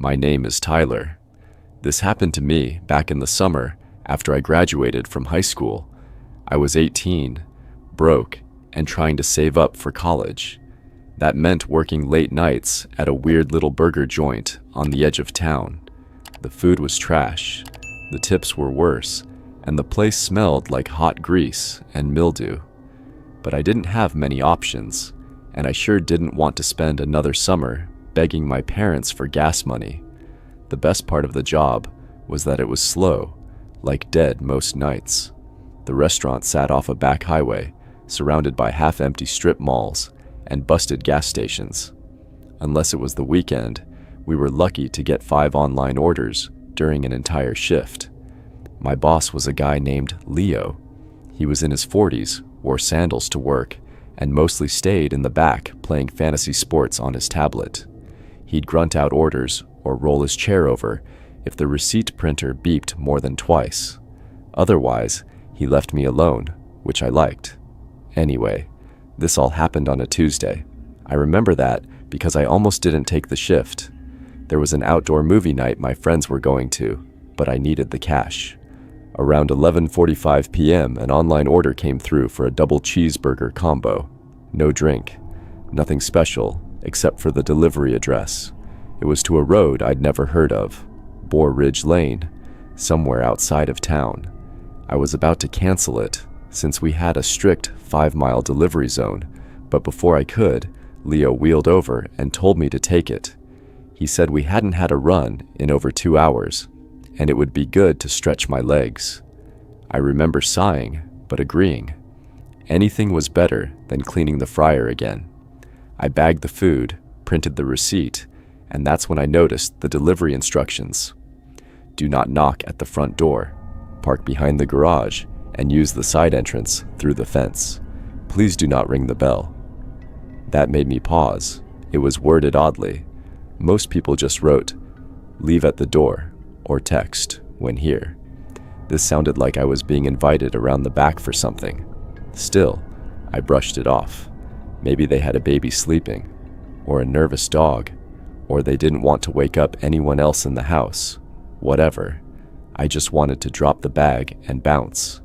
My name is Tyler. This happened to me back in the summer after I graduated from high school. I was 18, broke, and trying to save up for college. That meant working late nights at a weird little burger joint on the edge of town. The food was trash, the tips were worse, and the place smelled like hot grease and mildew. But I didn't have many options, and I sure didn't want to spend another summer begging my parents for gas money. The best part of the job was that it was slow, like dead most nights. The restaurant sat off a back highway, surrounded by half-empty strip malls and busted gas stations. Unless it was the weekend, we were lucky to get 5 online orders during an entire shift. My boss was a guy named Leo. He was in his 40s, wore sandals to work, and mostly stayed in the back playing fantasy sports on his tablet. He'd grunt out orders or roll his chair over if the receipt printer beeped more than twice. Otherwise, he left me alone, which I liked. Anyway, this all happened on a Tuesday. I remember that because I almost didn't take the shift. There was an outdoor movie night my friends were going to, but I needed the cash. Around 11:45 p.m., an online order came through for a double cheeseburger combo. No drink, nothing special, except for the delivery address. It was to a road I'd never heard of, Boar Ridge Lane, somewhere outside of town. I was about to cancel it, since we had a strict 5-mile delivery zone, but before I could, Leo wheeled over and told me to take it. He said we hadn't had a run in over 2 hours, and it would be good to stretch my legs. I remember sighing, but agreeing. Anything was better than cleaning the fryer again. I bagged the food, printed the receipt, and that's when I noticed the delivery instructions. Do not knock at the front door. Park behind the garage and use the side entrance through the fence. Please do not ring the bell. That made me pause. It was worded oddly. Most people just wrote, "Leave at the door," or text, "when here." This sounded like I was being invited around the back for something. Still, I brushed it off. Maybe they had a baby sleeping, or a nervous dog, or they didn't want to wake up anyone else in the house. Whatever. I just wanted to drop the bag and bounce.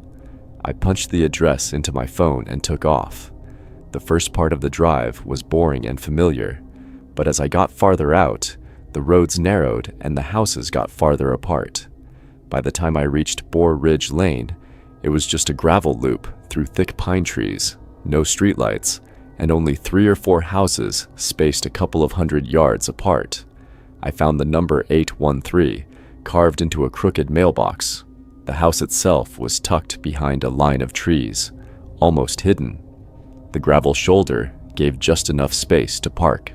I punched the address into my phone and took off. The first part of the drive was boring and familiar, but as I got farther out, the roads narrowed and the houses got farther apart. By the time I reached Boar Ridge Lane, it was just a gravel loop through thick pine trees, no streetlights, and only 3 or 4 houses spaced a couple of 100 yards apart. I found the number 813 carved into a crooked mailbox. The house itself was tucked behind a line of trees, almost hidden. The gravel shoulder gave just enough space to park.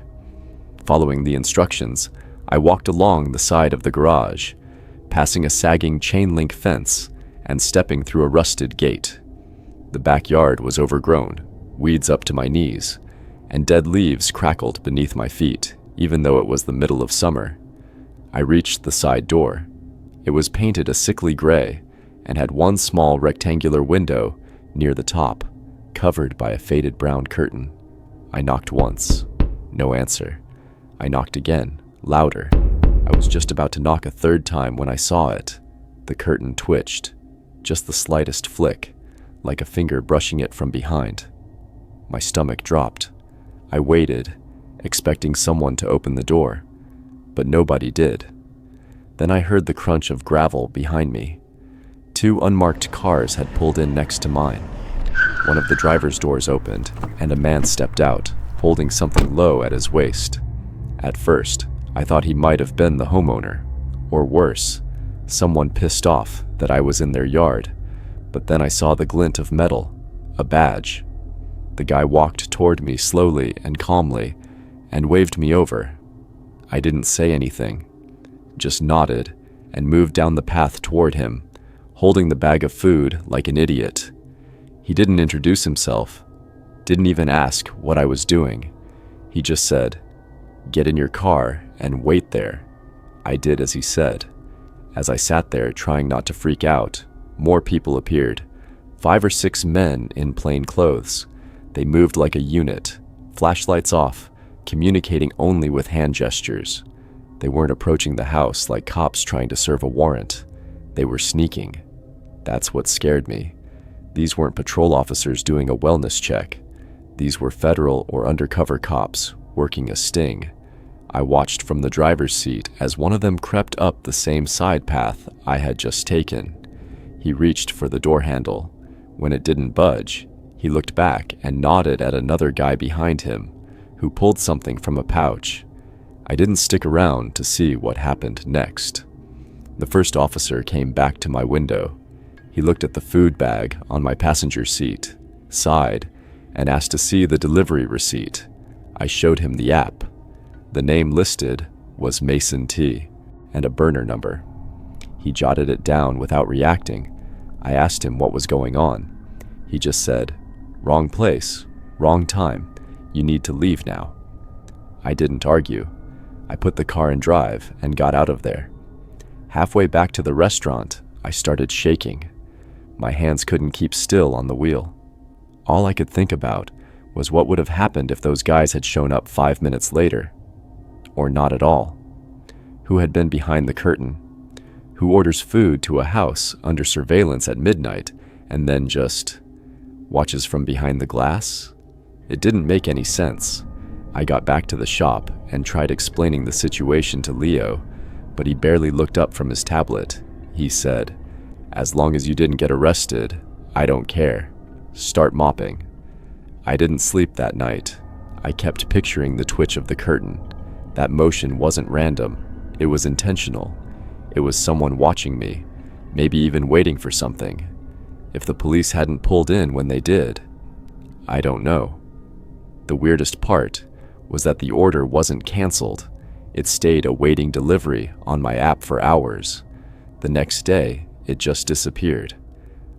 Following the instructions, I walked along the side of the garage, passing a sagging chain-link fence and stepping through a rusted gate. The backyard was overgrown, weeds up to my knees, and dead leaves crackled beneath my feet, even though it was the middle of summer. I reached the side door. It was painted a sickly gray and had one small rectangular window near the top, covered by a faded brown curtain. I knocked once. No answer. I knocked again, louder. I was just about to knock a third time when I saw it. The curtain twitched, just the slightest flick, like a finger brushing it from behind. My stomach dropped. I waited, expecting someone to open the door, but nobody did. Then I heard the crunch of gravel behind me. 2 unmarked cars had pulled in next to mine. One of the driver's doors opened, and a man stepped out, holding something low at his waist. At first, I thought he might have been the homeowner, or worse, someone pissed off that I was in their yard, but then I saw the glint of metal, a badge. The guy walked toward me slowly and calmly, and waved me over. I didn't say anything, just nodded and moved down the path toward him, holding the bag of food like an idiot. He didn't introduce himself, didn't even ask what I was doing. He just said, "Get in your car and wait there." I did as he said. As I sat there trying not to freak out, more people appeared, 5 or 6 men in plain clothes. They moved like a unit, flashlights off, communicating only with hand gestures. They weren't approaching the house like cops trying to serve a warrant. They were sneaking. That's what scared me. These weren't patrol officers doing a wellness check. These were federal or undercover cops working a sting. I watched from the driver's seat as one of them crept up the same side path I had just taken. He reached for the door handle. When it didn't budge, he looked back and nodded at another guy behind him, who pulled something from a pouch. I didn't stick around to see what happened next. The first officer came back to my window. He looked at the food bag on my passenger seat, sighed, and asked to see the delivery receipt. I showed him the app. The name listed was Mason T. and a burner number. He jotted it down without reacting. I asked him what was going on. He just said, "Wrong place, wrong time. You need to leave now." I didn't argue. I put the car in drive and got out of there. Halfway back to the restaurant, I started shaking. My hands couldn't keep still on the wheel. All I could think about was what would have happened if those guys had shown up 5 minutes later. Or not at all. Who had been behind the curtain? Who orders food to a house under surveillance at midnight and then just watches from behind the glass? It didn't make any sense. I got back to the shop and tried explaining the situation to Leo, but he barely looked up from his tablet. He said, "As long as you didn't get arrested, I don't care. Start mopping." I didn't sleep that night. I kept picturing the twitch of the curtain. That motion wasn't random. It was intentional. It was someone watching me, maybe even waiting for something. If the police hadn't pulled in when they did, I don't know. The weirdest part was that the order wasn't canceled. It stayed awaiting delivery on my app for hours. The next day, it just disappeared.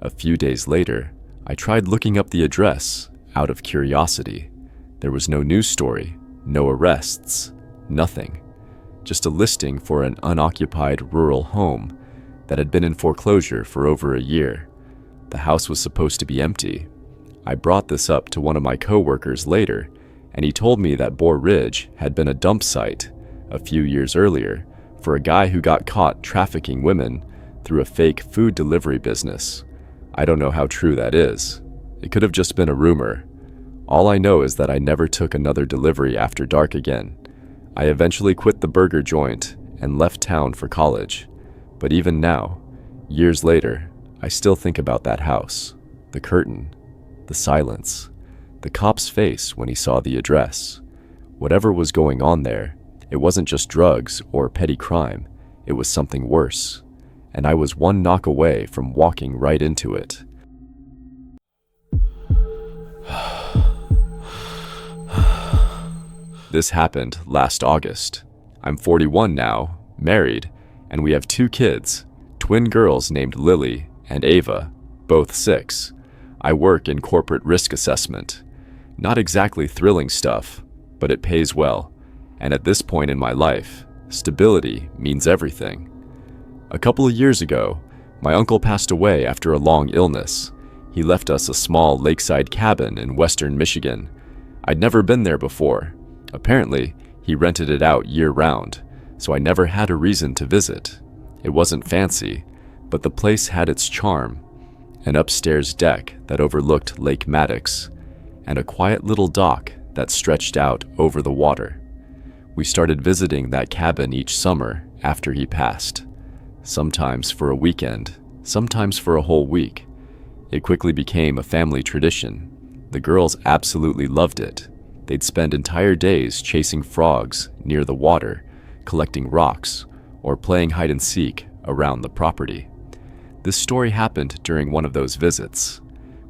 A few days later, I tried looking up the address out of curiosity. There was no news story, no arrests, nothing. Just a listing for an unoccupied rural home that had been in foreclosure for over a year. The house was supposed to be empty. I brought this up to one of my coworkers later, and he told me that Boar Ridge had been a dump site a few years earlier for a guy who got caught trafficking women through a fake food delivery business. I don't know how true that is. It could have just been a rumor. All I know is that I never took another delivery after dark again. I eventually quit the burger joint and left town for college. But even now, years later, I still think about that house, the curtain, the silence, the cop's face when he saw the address. Whatever was going on there, it wasn't just drugs or petty crime. It was something worse. And I was one knock away from walking right into it. This happened last August. I'm 41 now, married, and we have 2 kids, twin girls named Lily and Ava, both 6. I work in corporate risk assessment. Not exactly thrilling stuff, but it pays well. And at this point in my life, stability means everything. A couple of years ago, my uncle passed away after a long illness. He left us a small lakeside cabin in western Michigan. I'd never been there before. Apparently, he rented it out year-round, so I never had a reason to visit. It wasn't fancy, but the place had its charm. An upstairs deck that overlooked Lake Maddox, and a quiet little dock that stretched out over the water. We started visiting that cabin each summer after he passed. Sometimes for a weekend, sometimes for a whole week. It quickly became a family tradition. The girls absolutely loved it. They'd spend entire days chasing frogs near the water, collecting rocks, or playing hide and seek around the property. This story happened during one of those visits.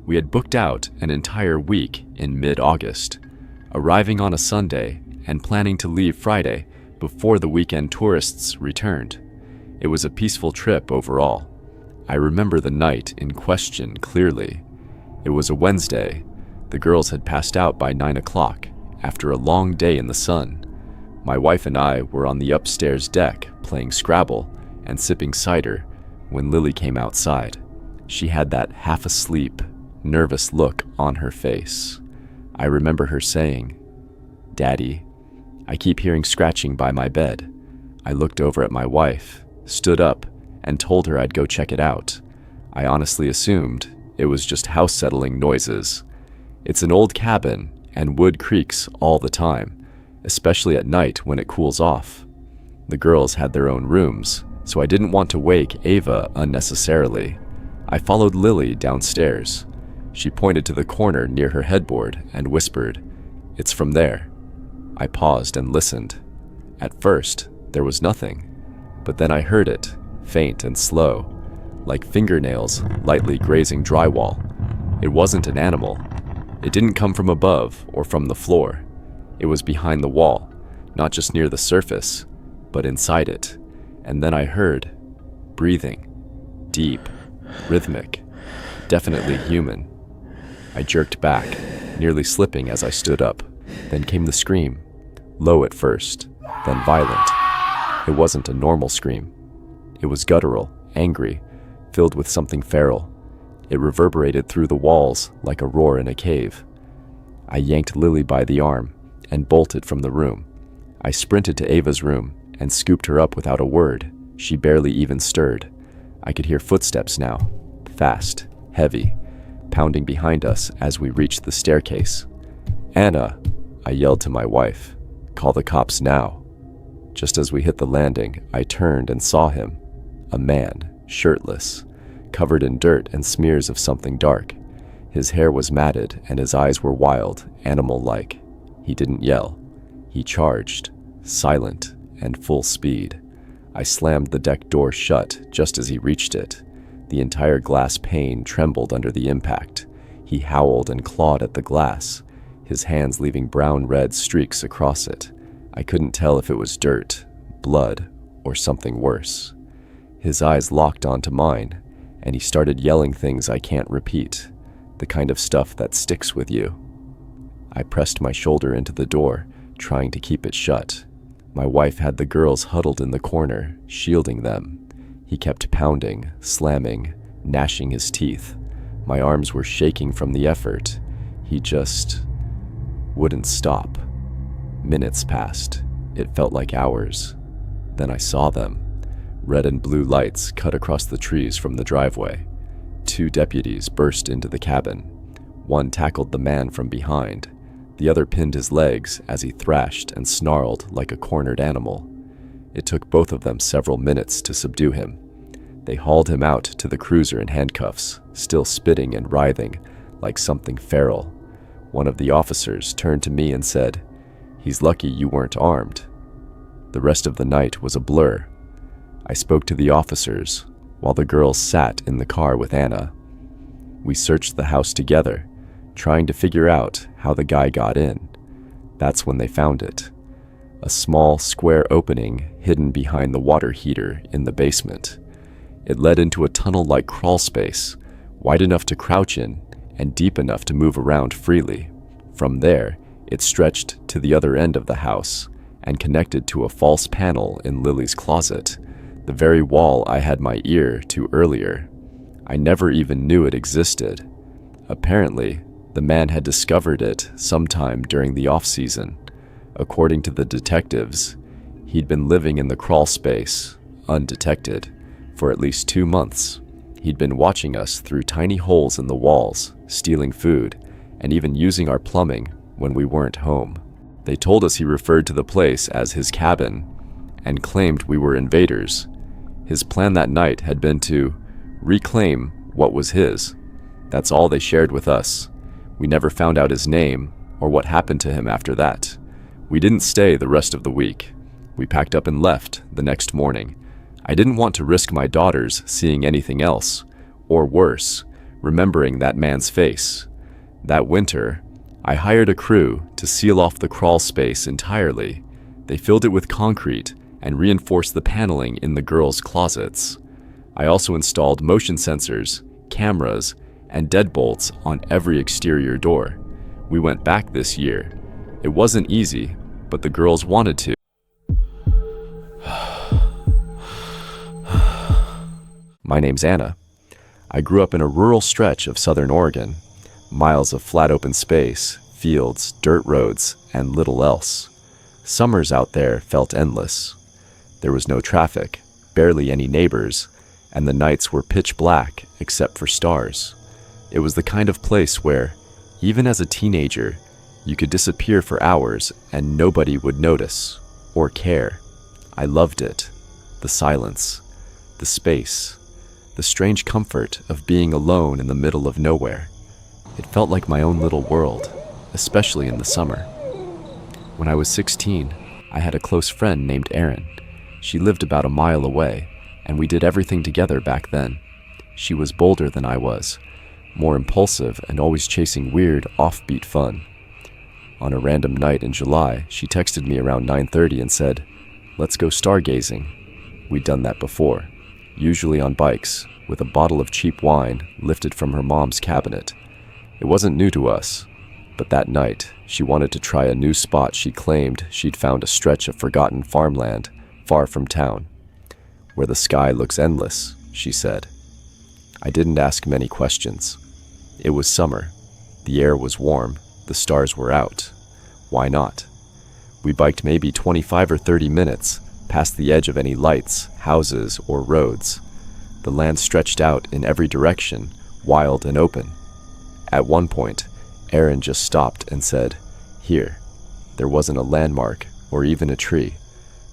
We had booked out an entire week in mid-August, arriving on a Sunday and planning to leave Friday before the weekend tourists returned. It was a peaceful trip overall. I remember the night in question clearly. It was a Wednesday. The girls had passed out by 9 o'clock after a long day in the sun. My wife and I were on the upstairs deck playing Scrabble and sipping cider when Lily came outside. She had that half-asleep, nervous look on her face. I remember her saying, "Daddy, I keep hearing scratching by my bed. I looked over at my wife, stood up, and told her I'd go check it out. I honestly assumed it was just house settling noises. It's an old cabin, and wood creaks all the time, especially at night when it cools off. The girls had their own rooms, so I didn't want to wake Ava unnecessarily. I followed Lily downstairs. She pointed to the corner near her headboard and whispered, "It's from there." I paused and listened. At first, there was nothing, but then I heard it, faint and slow, like fingernails lightly grazing drywall. It wasn't an animal. It didn't come from above or from the floor. It was behind the wall, not just near the surface, but inside it. And then I heard breathing, deep, rhythmic, definitely human. I jerked back, nearly slipping as I stood up. Then came the scream, low at first, then violent. It wasn't a normal scream. It was guttural, angry, filled with something feral. It reverberated through the walls like a roar in a cave. I yanked Lily by the arm and bolted from the room. I sprinted to Ava's room and scooped her up without a word. She barely even stirred. I could hear footsteps now, fast, heavy, pounding behind us as we reached the staircase. "Anna," I yelled to my wife, "call the cops now." Just as we hit the landing, I turned and saw him, a man, shirtless, covered in dirt and smears of something dark. His hair was matted and his eyes were wild, animal-like. He didn't yell. He charged, silent and full speed. I slammed the deck door shut just as he reached it. The entire glass pane trembled under the impact. He howled and clawed at the glass, his hands leaving brown-red streaks across it. I couldn't tell if it was dirt, blood, or something worse. His eyes locked onto mine, and he started yelling things I can't repeat, the kind of stuff that sticks with you. I pressed my shoulder into the door, trying to keep it shut. My wife had the girls huddled in the corner, shielding them. He kept pounding, slamming, gnashing his teeth. My arms were shaking from the effort. He just wouldn't stop. Minutes passed. It felt like hours. Then I saw them. Red and blue lights cut across the trees from the driveway. 2 deputies burst into the cabin. One tackled the man from behind. The other pinned his legs as he thrashed and snarled like a cornered animal. It took both of them several minutes to subdue him. They hauled him out to the cruiser in handcuffs, still spitting and writhing like something feral. One of the officers turned to me and said, "He's lucky you weren't armed." The rest of the night was a blur. I spoke to the officers while the girls sat in the car with Anna. We searched the house together, trying to figure out how the guy got in. That's when they found it. A small, square opening hidden behind the water heater in the basement. It led into a tunnel-like crawl space, wide enough to crouch in and deep enough to move around freely. From there, it stretched to the other end of the house and connected to a false panel in Lily's closet, the very wall I had my ear to earlier. I never even knew it existed. Apparently, the man had discovered it sometime during the off-season. According to the detectives, he'd been living in the crawl space, undetected, for at least 2 months. He'd been watching us through tiny holes in the walls, stealing food, and even using our plumbing when we weren't home. They told us he referred to the place as his cabin and claimed we were invaders. His plan that night had been to reclaim what was his. That's all they shared with us. We never found out his name or what happened to him after that. We didn't stay the rest of the week. We packed up and left the next morning. I didn't want to risk my daughters seeing anything else, or worse, remembering that man's face. That winter, I hired a crew to seal off the crawl space entirely. They filled it with concrete and reinforced the paneling in the girls' closets. I also installed motion sensors, cameras, and deadbolts on every exterior door. We went back this year. It wasn't easy, but the girls wanted to. My name's Anna. I grew up in a rural stretch of southern Oregon. Miles of flat open space, fields, dirt roads, and little else. Summers out there felt endless. There was no traffic, barely any neighbors, and the nights were pitch black except for stars. It was the kind of place where, even as a teenager, you could disappear for hours and nobody would notice or care. I loved it. The silence, the space, the strange comfort of being alone in the middle of nowhere. It felt like my own little world, especially in the summer. When I was 16, I had a close friend named Erin. She lived about a mile away, and we did everything together back then. She was bolder than I was, more impulsive and always chasing weird, offbeat fun. On a random night in July, she texted me around 9:30 and said, "Let's go stargazing." We'd done that before, usually on bikes, with a bottle of cheap wine lifted from her mom's cabinet. It wasn't new to us, but that night, she wanted to try a new spot she claimed she'd found a stretch of forgotten farmland far from town, where the sky looks endless, she said. I didn't ask many questions. It was summer. The air was warm. The stars were out. Why not? We biked maybe 25 or 30 minutes past the edge of any lights, houses, or roads. The land stretched out in every direction, wild and open. At one point, Erin just stopped and said, "Here." There wasn't a landmark or even a tree,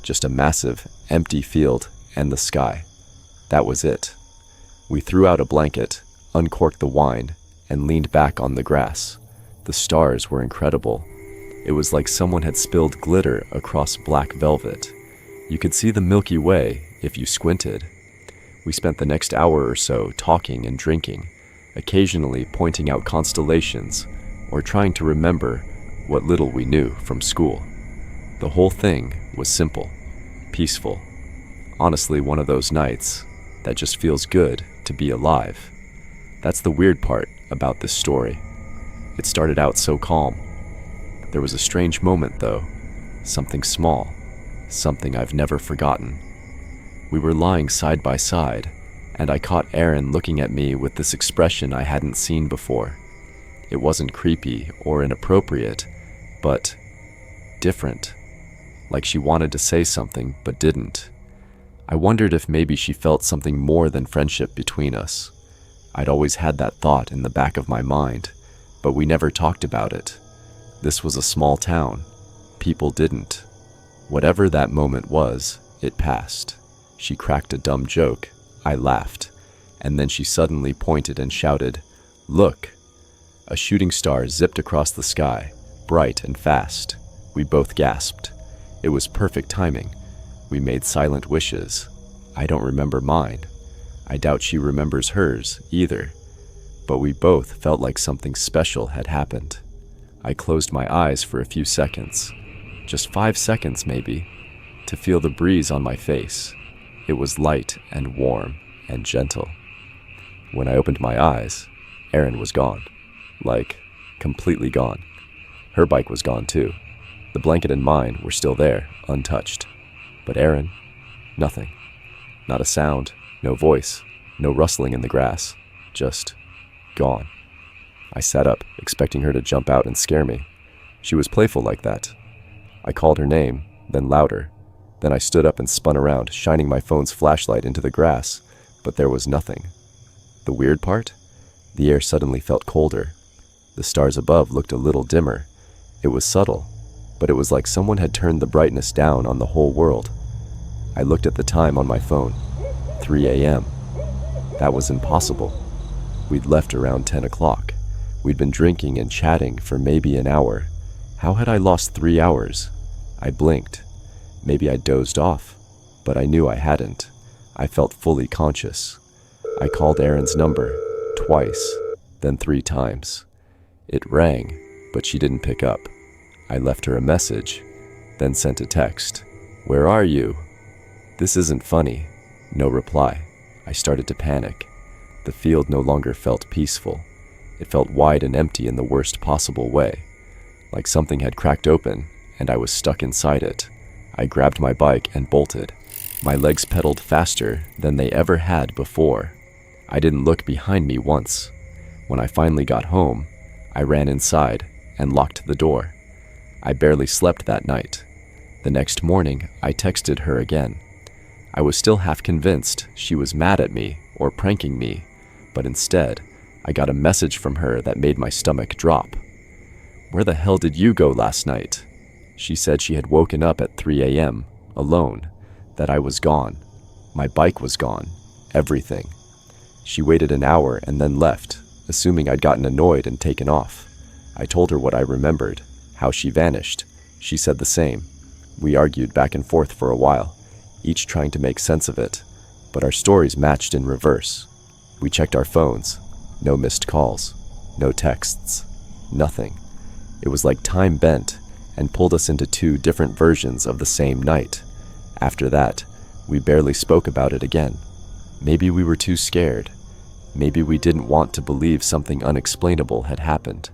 just a massive, empty field and the sky. That was it. We threw out a blanket, uncorked the wine, and leaned back on the grass. The stars were incredible. It was like someone had spilled glitter across black velvet. You could see the Milky Way if you squinted. We spent the next hour or so talking and drinking, occasionally pointing out constellations or trying to remember what little we knew from school. The whole thing was simple, peaceful. Honestly, one of those nights that just feels good to be alive. That's the weird part about this story. It started out so calm. There was a strange moment, though. Something small. Something I've never forgotten. We were lying side by side, and I caught Erin looking at me with this expression I hadn't seen before. It wasn't creepy or inappropriate, but different. Like she wanted to say something, but didn't. I wondered if maybe she felt something more than friendship between us. I'd always had that thought in the back of my mind, but we never talked about it. This was a small town. People didn't. Whatever that moment was, it passed. She cracked a dumb joke. I laughed, and then she suddenly pointed and shouted, "Look!" A shooting star zipped across the sky, bright and fast. We both gasped. It was perfect timing. We made silent wishes. I don't remember mine. I doubt she remembers hers either. But we both felt like something special had happened. I closed my eyes for a few seconds, just 5 seconds maybe, to feel the breeze on my face. It was light and warm and gentle. When I opened my eyes, Erin was gone. Like, completely gone. Her bike was gone too. The blanket and mine were still there, untouched. But Erin, nothing. Not a sound, no voice, no rustling in the grass. Just gone. I sat up, expecting her to jump out and scare me. She was playful like that. I called her name, then louder. Then I stood up and spun around, shining my phone's flashlight into the grass, but there was nothing. The weird part? The air suddenly felt colder. The stars above looked a little dimmer. It was subtle, but it was like someone had turned the brightness down on the whole world. I looked at the time on my phone. 3 a.m. That was impossible. We'd left around 10 o'clock. We'd been drinking and chatting for maybe an hour. How had I lost 3 hours? I blinked. Maybe I dozed off, but I knew I hadn't. I felt fully conscious. I called Erin's number, twice, then 3 times. It rang, but she didn't pick up. I left her a message, then sent a text. "Where are you?" "This isn't funny." No reply. I started to panic. The field no longer felt peaceful. It felt wide and empty in the worst possible way, like something had cracked open and I was stuck inside it. I grabbed my bike and bolted. My legs pedaled faster than they ever had before. I didn't look behind me once. When I finally got home, I ran inside and locked the door. I barely slept that night. The next morning, I texted her again. I was still half convinced she was mad at me or pranking me, but instead, I got a message from her that made my stomach drop. "Where the hell did you go last night?" She said she had woken up at 3 a.m., alone, that I was gone. My bike was gone. Everything. She waited an hour and then left, assuming I'd gotten annoyed and taken off. I told her what I remembered, how she vanished. She said the same. We argued back and forth for a while, each trying to make sense of it, but our stories matched in reverse. We checked our phones. No missed calls. No texts. Nothing. It was like time bent and pulled us into two different versions of the same night. After that, we barely spoke about it again. Maybe we were too scared. Maybe we didn't want to believe something unexplainable had happened.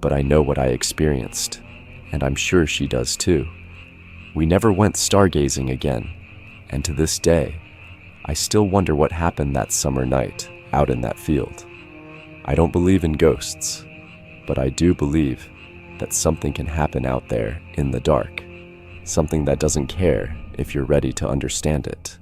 But I know what I experienced, and I'm sure she does too. We never went stargazing again, and to this day, I still wonder what happened that summer night out in that field. I don't believe in ghosts, but I do believe that something can happen out there in the dark, something that doesn't care if you're ready to understand it.